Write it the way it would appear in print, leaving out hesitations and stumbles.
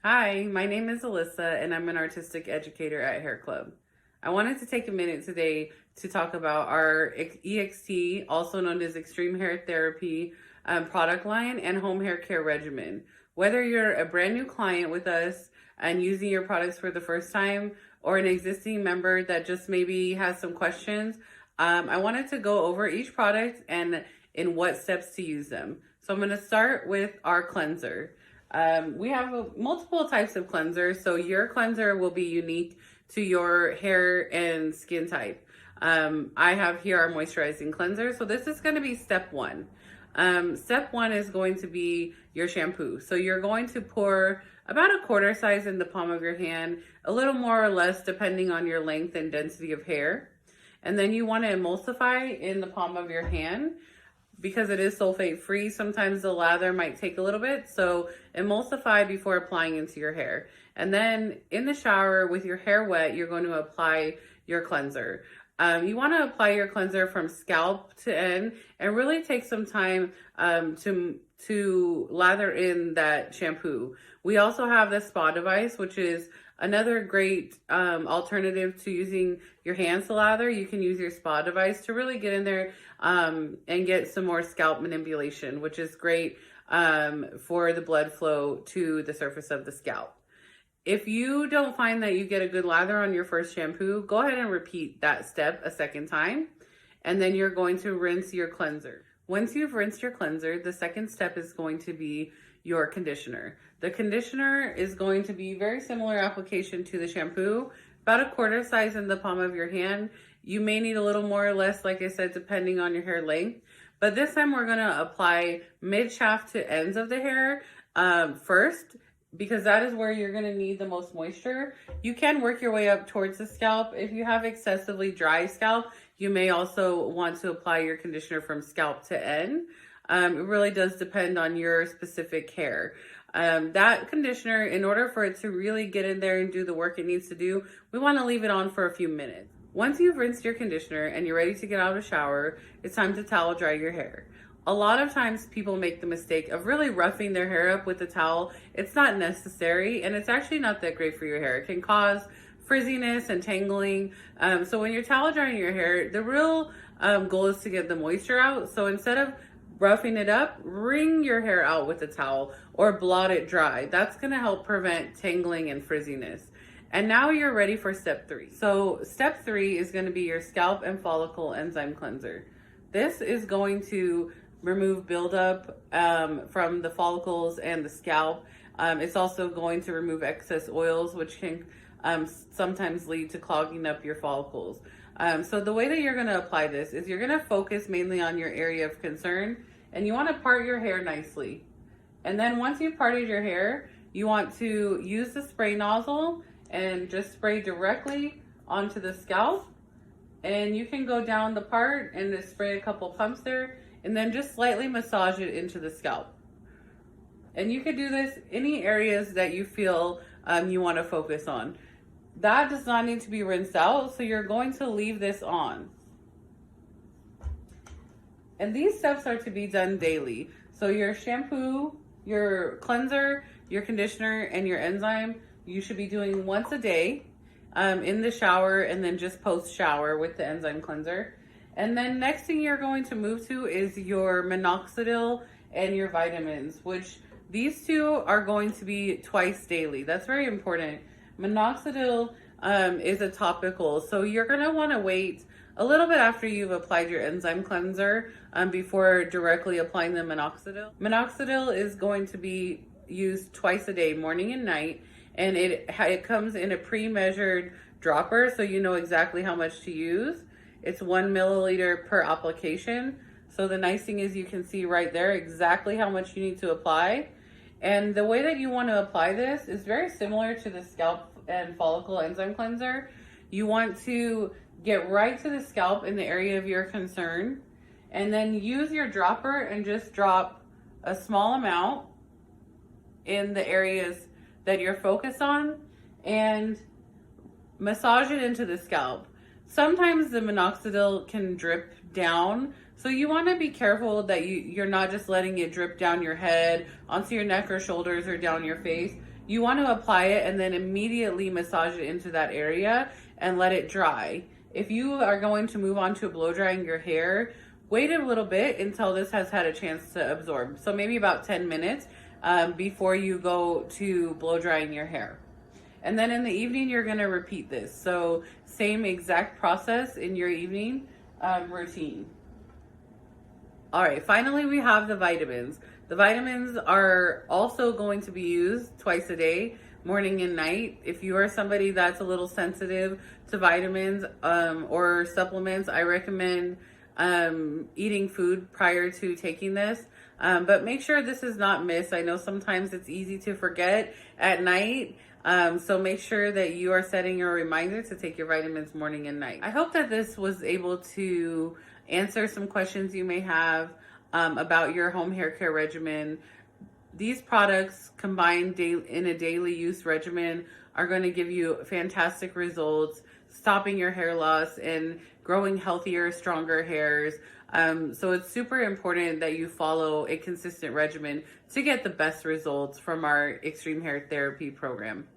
Hi, my name is Alyssa, and I'm an artistic educator at Hair Club. I wanted to take a minute today to talk about our EXT, also known as Extreme Hair Therapy, product line and home hair care regimen. Whether you're a brand new client with us and using your products for the first time, or an existing member that just maybe has some questions, I wanted to go over each product and in what steps to use them. So I'm going to start with our cleanser. We have multiple types of cleansers, so your cleanser will be unique to your hair and skin type. I have here our moisturizing cleanser, so this is going to be step one. Step one is going to be your shampoo. So you're going to pour about a quarter size in the palm of your hand, a little more or less depending on your length and density of hair. And then you want to emulsify in the palm of your hand. Because it is sulfate free, sometimes the lather might take a little bit. So emulsify before applying into your hair. And then in the shower with your hair wet, you're going to apply your cleanser. You want to apply your cleanser from scalp to end and really take some time to lather in that shampoo. We also have the spa device, which is another great alternative to using your hands to lather. You can use your spa device to really get in there and get some more scalp manipulation, which is great for the blood flow to the surface of the scalp. If you don't find that you get a good lather on your first shampoo, go ahead and repeat that step a second time, and then you're going to rinse your cleanser. Once you've rinsed your cleanser, the second step is going to be your conditioner. The conditioner is going to be very similar application to the shampoo, about a quarter size in the palm of your hand. You may need a little more or less, like I said, depending on your hair length. But this time we're gonna apply mid-shaft to ends of the hair first, because that is where you're gonna need the most moisture. You can work your way up towards the scalp. If you have excessively dry scalp, you may also want to apply your conditioner from scalp to end. It really does depend on your specific hair. That conditioner, in order for it to really get in there and do the work it needs to do, we want to leave it on for a few minutes. Once you've rinsed your conditioner and you're ready to get out of the shower, it's time to towel dry your hair. A lot of times people make the mistake of really roughing their hair up with the towel. It's not necessary, and it's actually not that great for your hair. It can cause frizziness and tangling. So when you're towel drying your hair, the real goal is to get the moisture out. So instead of roughing it up, wring your hair out with a towel or blot it dry. That's gonna help prevent tangling and frizziness. And now you're ready for step three. So step three is gonna be your scalp and follicle enzyme cleanser. This is going to remove buildup from the follicles and the scalp. It's also going to remove excess oils, which can sometimes lead to clogging up your follicles. So the way that you're gonna apply this is you're gonna focus mainly on your area of concern, and you wanna part your hair nicely. And then once you've parted your hair, you want to use the spray nozzle and just spray directly onto the scalp. And you can go down the part and just spray a couple pumps there, and then just slightly massage it into the scalp. And you could do this any areas that you feel you wanna focus on. That does not need to be rinsed out, so you're going to leave this on. And these steps are to be done daily. So your shampoo, your cleanser, your conditioner, and your enzyme, you should be doing once a day in the shower, and then just post-shower with the enzyme cleanser. And then next thing you're going to move to is your minoxidil and your vitamins, which these two are going to be twice daily. That's very important. Minoxidil is a topical, so you're going to want to wait a little bit after you've applied your enzyme cleanser before directly applying the minoxidil. Minoxidil is going to be used twice a day, morning and night, and it comes in a pre-measured dropper, so you know exactly how much to use. It's 1 milliliter per application. So the nice thing is you can see right there exactly how much you need to apply. And the way that you want to apply this is very similar to the scalp and follicle enzyme cleanser. You want to get right to the scalp in the area of your concern, and then use your dropper and just drop a small amount in the areas that you're focused on and massage it into the scalp. Sometimes the minoxidil can drip down, so you want to be careful that you're not just letting it drip down your head, onto your neck or shoulders, or down your face. you want to apply it and then immediately massage it into that area and let it dry. If you are going to move on to blow drying your hair, wait a little bit until this has had a chance to absorb. So maybe about 10 minutes before you go to blow drying your hair. And then in the evening, you're going to repeat this. So same exact process in your evening routine. All right, finally, we have the vitamins. The vitamins are also going to be used twice a day, morning and night. If you are somebody that's a little sensitive to vitamins or supplements, I recommend eating food prior to taking this. But make sure this is not missed. I know sometimes it's easy to forget at night. So make sure that you are setting your reminder to take your vitamins morning and night. I hope that this was able to answer some questions you may have about your home hair care regimen. These products combined in a daily use regimen are going to give you fantastic results, stopping your hair loss and growing healthier, stronger hairs. So it's super important that you follow a consistent regimen to get the best results from our Extreme Hair Therapy program.